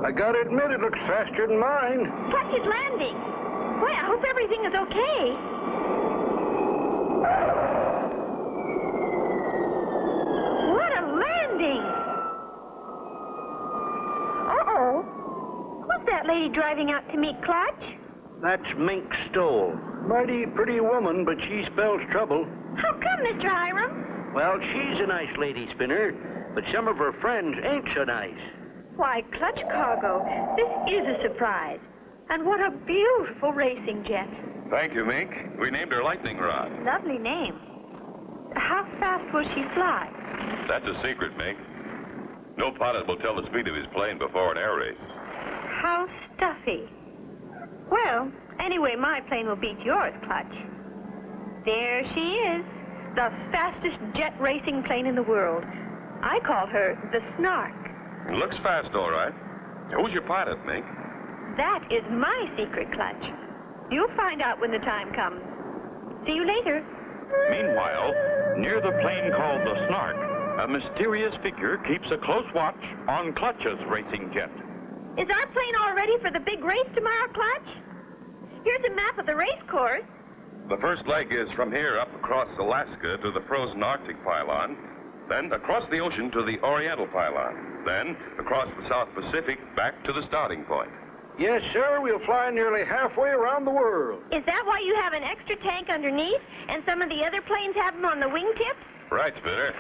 I gotta admit, it looks faster than mine. Clutch is landing. Boy, I hope everything is okay. What a landing! Uh-oh. Who's that lady driving out to meet Clutch? That's Mink Stoll. Mighty pretty woman, but she spells trouble. How come, Mr. Hiram? Well, she's a nice lady, Spinner, but some of her friends ain't so nice. Why, Clutch Cargo, this is a surprise. And what a beautiful racing jet. Thank you, Mink. We named her Lightning Rod. Lovely name. How fast will she fly? That's a secret, Mink. No pilot will tell the speed of his plane before an air race. How stuffy. Well, anyway, my plane will beat yours, Clutch. There she is, the fastest jet racing plane in the world. I call her the Snark. It looks fast, all right. Who's your pilot, Mink? That is my secret, Clutch. You'll find out when the time comes. See you later. Meanwhile, near the plane called the Snark, a mysterious figure keeps a close watch on Clutch's racing jet. Is our plane all ready for the big race tomorrow, Clutch? Here's a map of the race course. The first leg is from here up across Alaska to the frozen Arctic pylon, then across the ocean to the Oriental pylon, then across the South Pacific back to the starting point. Yes, sir, we'll fly nearly halfway around the world. Is that why you have an extra tank underneath and some of the other planes have them on the wingtips? Right, Spinner.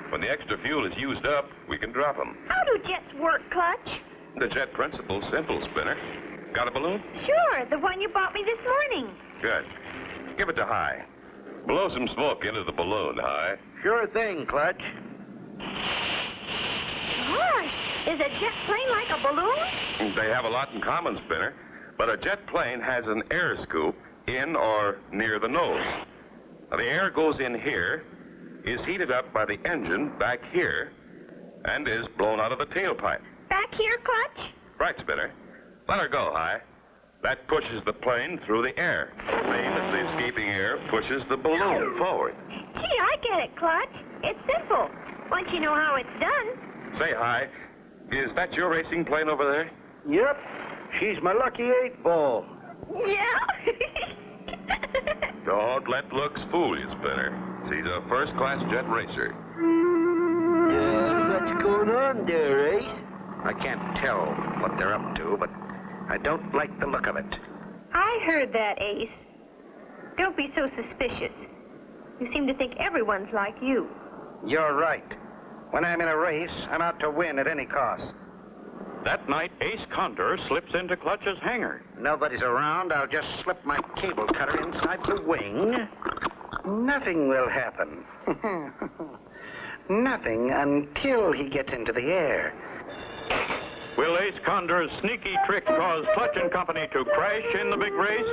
When the extra fuel is used up, we can drop them. How do jets work, Clutch? The jet principle's simple, Spinner. Got a balloon? Sure, the one you bought me this morning. Good. Give it to High. Blow some smoke into the balloon, High. Sure thing, Clutch. Gosh, is a jet plane like a balloon? They have a lot in common, Spinner. But a jet plane has an air scoop in or near the nose. Now, the air goes in here, is heated up by the engine back here, and is blown out of the tailpipe. Back here, Clutch? Right, Spinner. Let her go, High. That pushes the plane through the air. Same as the escaping air pushes the balloon forward. Gee, I get it, Clutch. It's simple. Once you know how it's done. Say, High, is that your racing plane over there? Yep, she's my lucky 8-ball. Yeah? Don't let looks fool you, Spinner. She's a first-class jet racer. What's going on there, Ace? I can't tell what they're up to, but I don't like the look of it. I heard that, Ace. Don't be so suspicious. You seem to think everyone's like you. You're right. When I'm in a race, I'm out to win at any cost. That night, Ace Condor slips into Clutch's hangar. Nobody's around. I'll just slip my cable cutter inside the wing. Nothing will happen. Nothing until he gets into the air. Will Ace Condor's sneaky trick cause Clutch and Company to crash in the big race?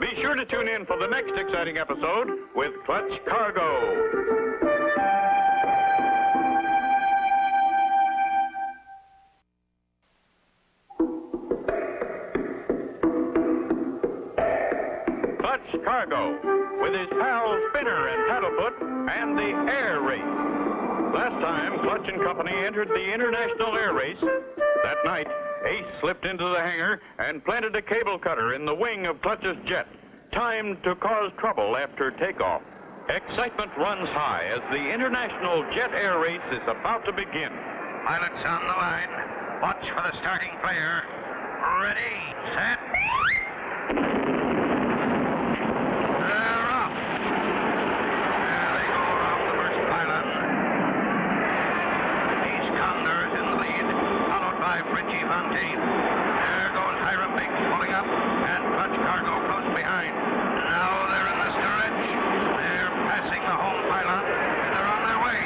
Be sure to tune in for the next exciting episode with Clutch Cargo. Clutch Cargo, with his pals Spinner and Paddlefoot, and the air race. Last time, Clutch and Company entered the International Air Race. That night, Ace slipped into the hangar and planted a cable cutter in the wing of Clutch's jet, timed to cause trouble after takeoff. Excitement runs high as the International Jet Air Race is about to begin. Pilots on the line. Watch for the starting player. Ready, set. They're off. There they go off the first pylon. Ace Condor is in the lead, followed by Frenchie Fontaine. There goes Hiram Big pulling up, and Clutch Cargo close behind. Now they're in the stretch. They're passing the home pylon, and they're on their way.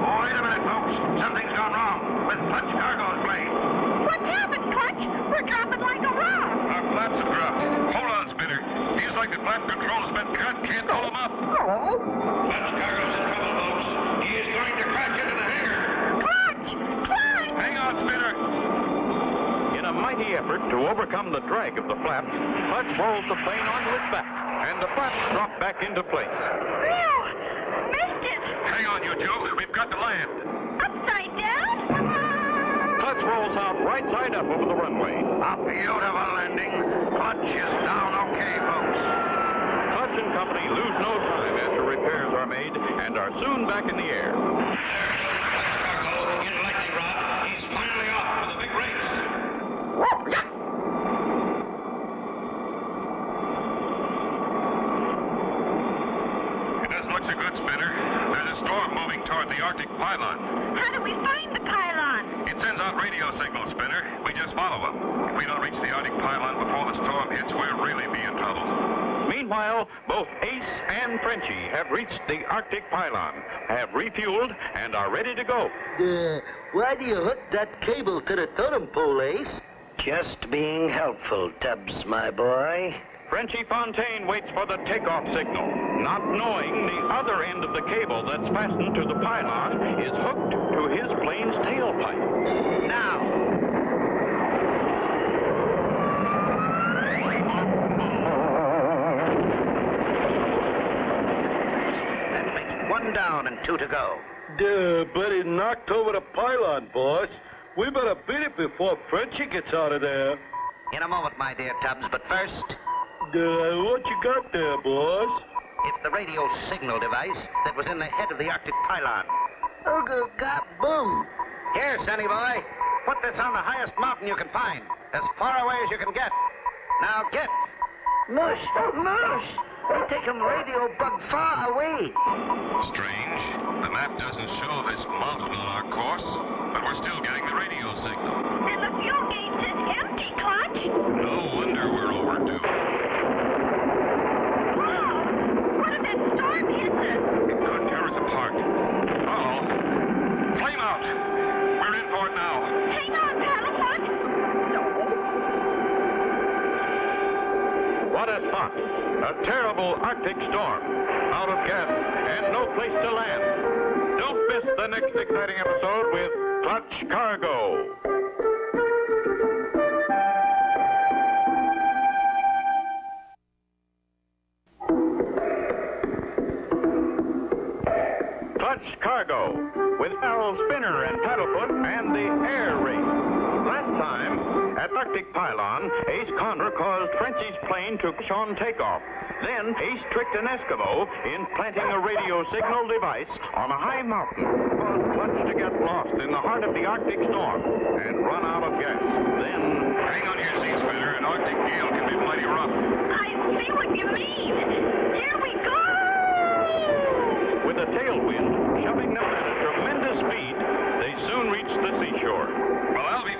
Oh, wait a minute, folks. Something's gone wrong with Clutch Cargo's plane. What's happened, Clutch? We're dropping like a rock. Our flaps have dropped. Hold on, Spinner. Feels like the flap control's been cut. Can't hold them up. Oh. Clutch Cargo's in trouble, folks. He is going to crash into the hangar. Clutch! Clutch! Hang on, Spinner. In a mighty effort to overcome the drag of the flaps, Clutch rolls the plane onto its back, and the flaps drop back into place. Phew! Missed it! Hang on, you two. We've got to land. Upside down? let's roll south right side up over the runway. A beautiful landing. Clutch is down okay, folks. Clutch and Company lose no time after repairs are made and are soon back in the air. Cargo in lightning rod. He's finally off for the big race. It doesn't look so good, Spinner. There's a storm moving toward the Arctic pylon. How do we find the pylon? It sends out radio signals, Spinner. We just follow them. If we don't reach the Arctic pylon before the storm hits, we'll really be in trouble. Meanwhile, both Ace and Frenchie have reached the Arctic pylon, have refueled, and are ready to go. Why do you hook that cable to the totem pole, Ace? Just being helpful, Tubbs, my boy. Frenchie Fontaine waits for the takeoff signal, not knowing the other end of the cable that's fastened to the pylon is hooked to his plane's tailpipe. Now. That makes one down and two to go. But it knocked over the pylon, boss. We better beat it before Frenchie gets out of there. In a moment, my dear Tubbs, but first, What you got there, boss? it's the radio signal device that was in the head of the Arctic pylon. Oh, God, boom. Here, Sonny boy, put this on the highest mountain you can find, as far away as you can get. Now get. Mush. We take him radio bug far away. Strange. The map doesn't show this mountain on our course, but we're still getting the radio signal. And the fuel gauge is empty, Clutch. No wonder we're overdue. Wow! What if that storm hits us? It could tear us apart. Uh-oh. Flame out. We're in for it now. Hang on, Paddlefoot. What a spot! A terrible Arctic storm. Out of gas and no place to land. Don't miss the next exciting episode with Clutch Cargo. Clutch Cargo with Harold Spinner and Paddlefoot and the Air Race. Last time, at Arctic Pylon, Ace Condor caused Frenchie's plane to crash on takeoff. Then Ace tricked an Eskimo in planting a radio signal device on a high mountain, caused Clutch to get lost in the heart of the Arctic storm and run out of gas. Then, Hang on here, Sea Spinner. An Arctic gale can be mighty rough. I see what you mean. Here we go! with a tailwind shoving them at a tremendous speed, they soon reached the seashore. Well, Alvy,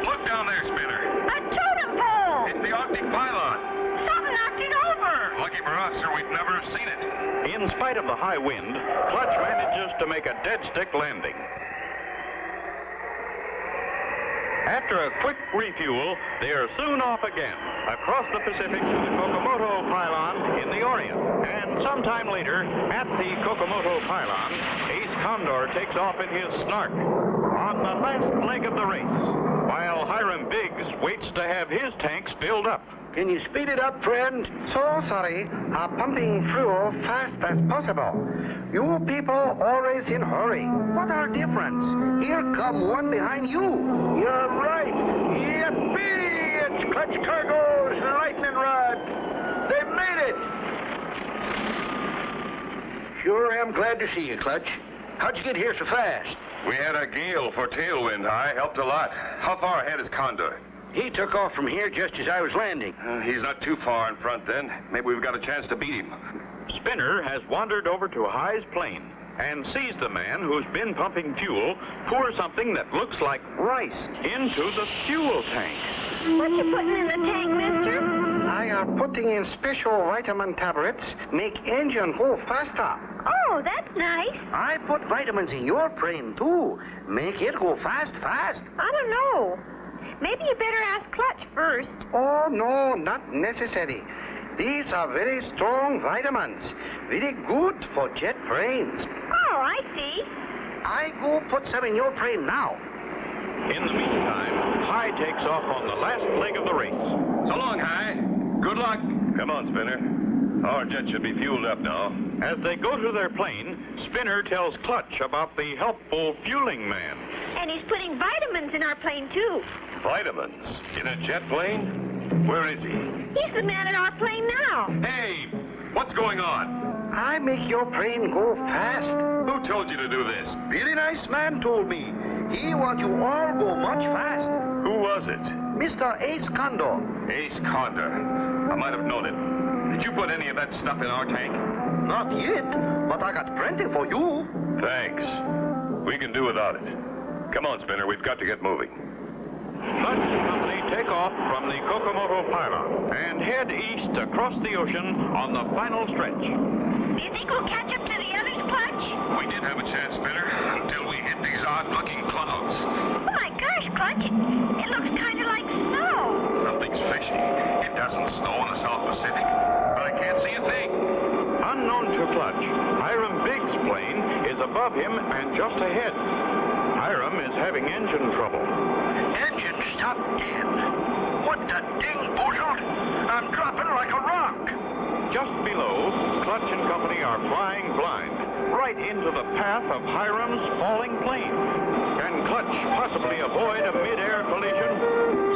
look down there, Spinner. A totem pole! It's the Arctic pylon. Something knocked it over! Lucky for us, or we'd never have seen it. In spite of the high wind, Clutch manages to make a dead stick landing. After a quick refuel, they are soon off again, across the Pacific to the Kokomoto pylon in the Orient. And sometime later, at the Kokomoto pylon, Ace Condor takes off in his Snark on the last leg of the race, while Hiram Biggs waits to have his tanks filled up. Can you speed it up, friend? So sorry. Pumping fuel fast as possible. You people always in hurry. What our difference? Here come one behind you. You're right. Yippee! It's Clutch Cargo's lightning rod. They made it. Sure am glad to see you, Clutch. How'd you get here so fast? We had a gale for tailwind high. Helped a lot. How far ahead is Condor? He took off from here just as I was landing. He's not too far in front then. Maybe we've got a chance to beat him. Spinner has wandered over to High's plane and sees the man who's been pumping fuel pour something that looks like rice into the fuel tank. What you putting in the tank, mister? I am putting in special vitamin tablets, make engine go faster. Oh, that's nice. I put vitamins in your plane, too. Make it go fast. I don't know. Maybe you better ask Clutch first. Oh, no, not necessary. These are very strong vitamins. Very good for jet planes. Oh, I see. I go put some in your plane now. In the meantime, High takes off on the last leg of the race. So long, High. Good luck. luck. Come on, Spinner. Our jet should be fueled up now. As they go to their plane, Spinner tells Clutch about the helpful fueling man. And he's putting vitamins in our plane, too. Vitamins? In a jet plane? Where is he? He's the man in our plane now. Hey, what's going on? I make your plane go fast. Who told you to do this? Really nice man told me. He want you all go much fast. Who was it? Mr. Ace Condor. Ace Condor. I might have known it. Did you put any of that stuff in our tank? Not yet, but I got plenty for you. Thanks. We can do without it. Come on, Spinner. We've got to get moving. Clutch and company take off from the Kokomoto pylon and head east across the ocean on the final stretch. Do you think we'll catch up to the others, Clutch? We did have a chance, Spinner, until we hit these odd-looking clouds. Oh, my gosh, Clutch. It looks kind of like snow. Something's fishy. It doesn't snow in the South Pacific, but I can't see a thing. Unknown to Clutch, Hiram Biggs' plane is above him and just ahead. Hiram is having engine trouble. Engine stopped dead. What the ding boozled? I'm dropping like a rock. Just below, Clutch and company are flying blind, right into the path of Hiram's falling plane. Can Clutch possibly avoid a mid-air collision?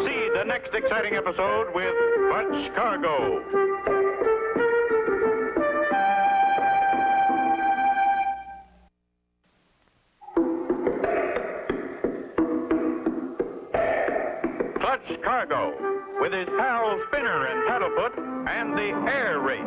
See the next exciting episode with Clutch Cargo. Clutch Cargo, with his pals Spinner and Paddlefoot, and the air race.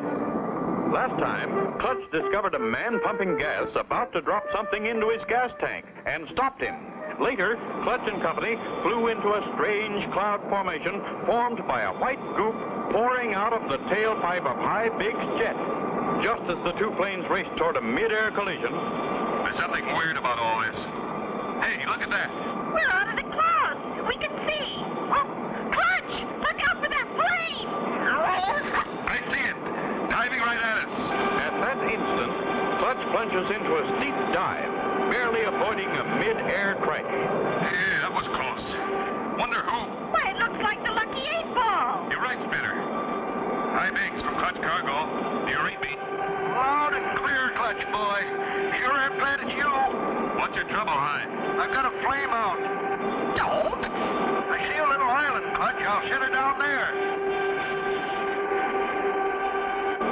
Last time, Clutch discovered a man pumping gas about to drop something into his gas tank and stopped him. Later, Clutch and company flew into a strange cloud formation formed by a white goop pouring out of the tailpipe of High Big's jet. Just as the two planes raced toward a mid-air collision, There's something weird about all this. Hey, look at that. We're out of the clouds. We can see. Oh, Clutch, look out for that plane. I see it. Diving right at us. at that instant, Clutch plunges into a steep dive, barely avoiding a mid-air crash. Yeah, that was close. Wonder who? Why, it looks like the Lucky 8-Ball. You're right, Spinner. Hi, Biggs from Clutch Cargo. Do you read me? Loud and clear, Clutch boy. Sure am glad it's you. What's your trouble, Hi? I've got a flame out. Don't. I see a little island, Clutch. I'll set her down there.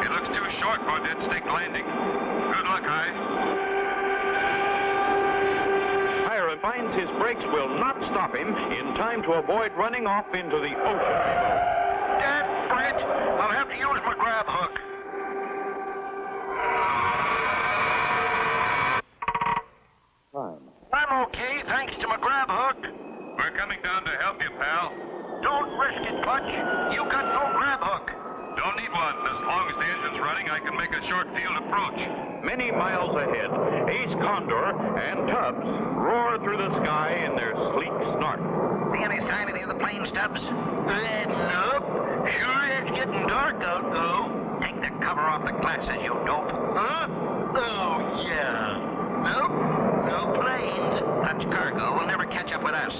It looks too short for a dead stick landing. Good luck, Hi. Hiram finds his brakes will not stop him in time to avoid running off into the ocean below. Dad, Brett, I'll have to use my grab hook. I'm okay, thanks to my grab hook. We're coming down to help you, pal. Don't risk it, Clutch. You got no grab hook. Don't need one. As long as the engine's running, I can make a short field approach. Many miles ahead, Ace Condor and Tubbs roar through the sky in their sleek snark. See any sign of any of the plane stubs? Nope. Sure is getting dark out, though. Take the cover off the glasses, you dope. Huh? Oh, yeah. Nope. No planes. Clutch Cargo will never catch up with us.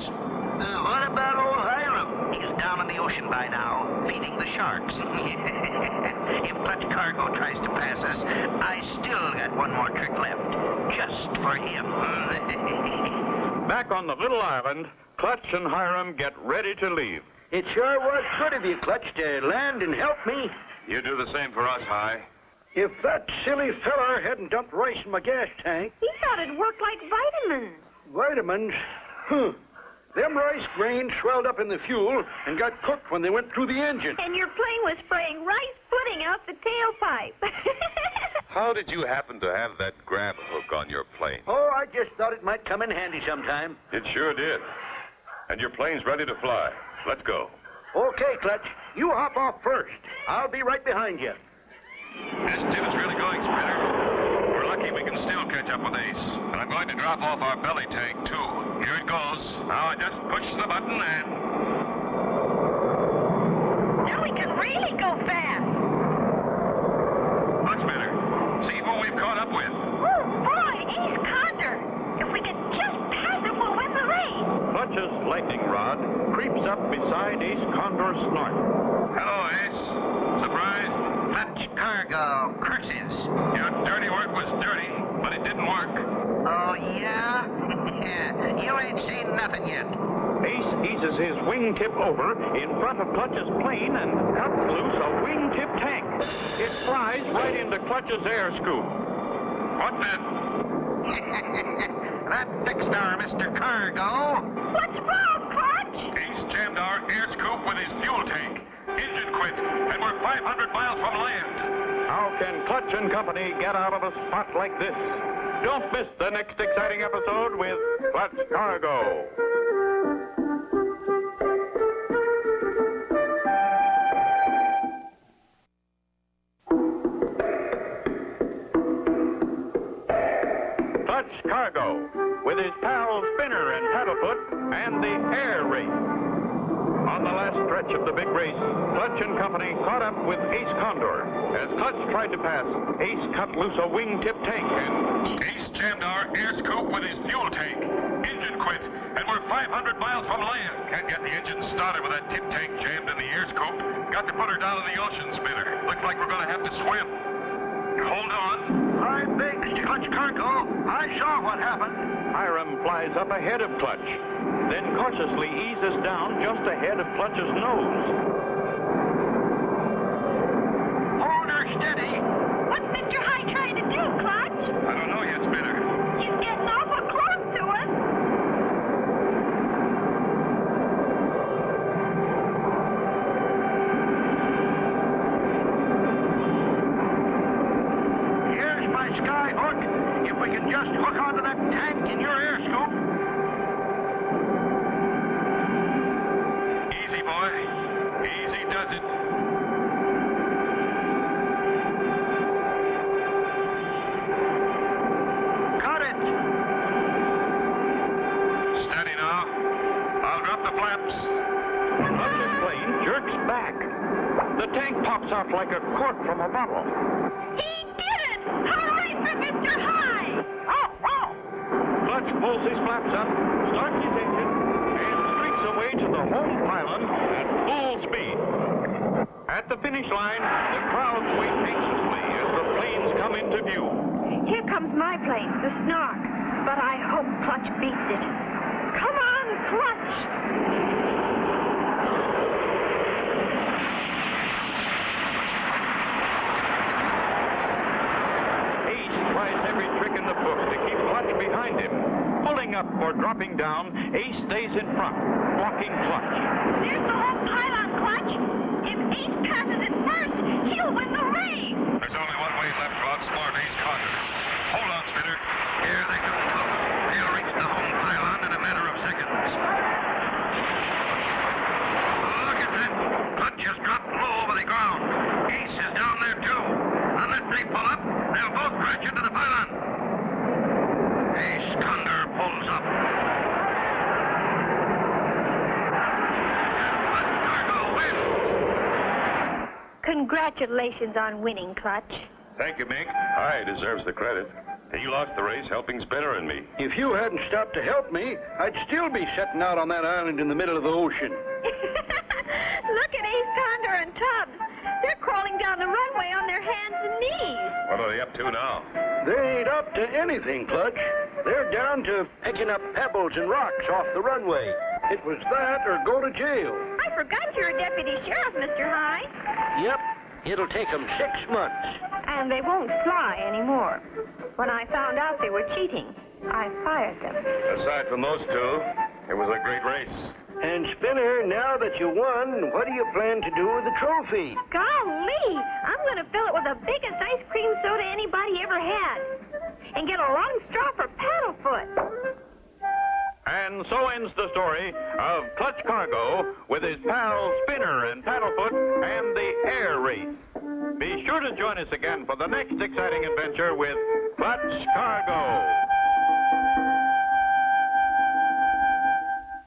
What about old Hiram? He's down in the ocean by now, feeding the sharks. If Clutch Cargo tries to pass us, I still got one more trick left. Just for him. Back on the little island, Clutch and Hiram get ready to leave. It sure was good of you, Clutch, to land and help me. You do the same for us, Hi. If that silly feller hadn't dumped rice in my gas tank, He thought it worked like vitamins. vitamins, them rice grains swelled up in the fuel and got cooked when they went through the engine. And your plane was spraying rice pudding out the tailpipe. How did you happen to have that grab hook on your plane? Oh, I just thought it might come in handy sometime. It sure did. And your plane's ready to fly. Let's go. Okay, Clutch, you hop off first. I'll be right behind you. This tub's really going, Spinner. We're lucky we can still catch up with Ace. And I'm going to drop off our belly tank, too. Here it goes. Now I just push the button and... Now we can really go fast. Look, Spinner. See who we've caught up with. Oh, boy, Ace Condor. If we could just pass him, we'll win the race. Clutch's lightning rod creeps up beside Ace Condor's snark. Hello, Ace. Surprised raises his wingtip over in front of Clutch's plane and cuts loose a wingtip tank. It flies right into Clutch's air scoop. What then? That fixed our Mr. Cargo. What's wrong, Clutch? He's jammed our air scoop with his fuel tank. Engine quit, and we're 500 miles from land. How can Clutch and Company get out of a spot like this? Don't miss the next exciting episode with Clutch Cargo. Clutch Cargo, with his pals Spinner and Paddlefoot, and the air race. On the last stretch of the big race, Clutch and Company caught up with Ace Condor. As Clutch tried to pass, Ace cut loose a wingtip tank and... Ace jammed our air scoop with his fuel tank. Engine quit, and we're 500 miles from land. Can't get the engine started with that tip tank jammed in the air scoop. Got to put her down in the ocean, Spinner. Looks like we're going to have to swim. Hold on. I beg, Mr. Clutch Cargo. I saw what happened. Hiram flies up ahead of Clutch, then cautiously eases down just ahead of Clutch's nose. Hold her steady. What's Mr. High trying to do, Clutch? I don't know yet, Spinner. He's getting awful close to us. Here's my sky hook. If we can just hook onto that tank in your air scoop. Easy, boy. Easy does it. Got it. Steady now. I'll drop the flaps. Clutch's plane jerks back. The tank pops out like a cork from a bottle. He did it! Hooray for Mr. High! Oh, oh! Clutch pulls his flaps up, starts his engine, and streaks away to the home pylon at full speed. At the finish line, the crowds wait anxiously as the planes come into view. Here comes my plane, the Snark. But I hope Clutch beats it. Come on, Clutch! Ace tries every trick in the book to keep Clutch behind him. Pulling up or dropping down, Ace stays in front, blocking Clutch. There's the whole pylon, Clutch. If Ace passes it first, he'll win the race. There's only one way left to outsmart Ace Condor. Hold on, Spinner. Here they come. They'll reach the home pylon in a matter of seconds. Look at that. Clutch has dropped low over the ground. Ace is down there, too. Unless they pull up, they'll both crash into the pylon. Ace Condor pulls up. Clutch Cargo wins. Congratulations on winning, Clutch. Thank you, Mink. High deserves the credit. He lost the race helping Spinner and me. If you hadn't stopped to help me, I'd still be sitting out on that island in the middle of the ocean. Look at Ace Condor and Tubbs. They're crawling down the runway on their hands and knees. What are they up to now? They ain't up to anything, Clutch. They're down to picking up pebbles and rocks off the runway. It was that or go to jail. I forgot you're a deputy sheriff, Mr. High. Yep, it'll take them 6 months. And they won't fly anymore. When I found out they were cheating, I fired them. Aside from those two, it was a great race. And Spinner, now that you won, what do you plan to do with the trophy? Golly, I'm going to fill it with the biggest ice cream soda anybody ever had. And get a long straw for Paddlefoot. And so ends the story of Clutch Cargo with his pals Spinner and Paddlefoot and the air race. Be sure to join us again for the next exciting adventure with Clutch Cargo.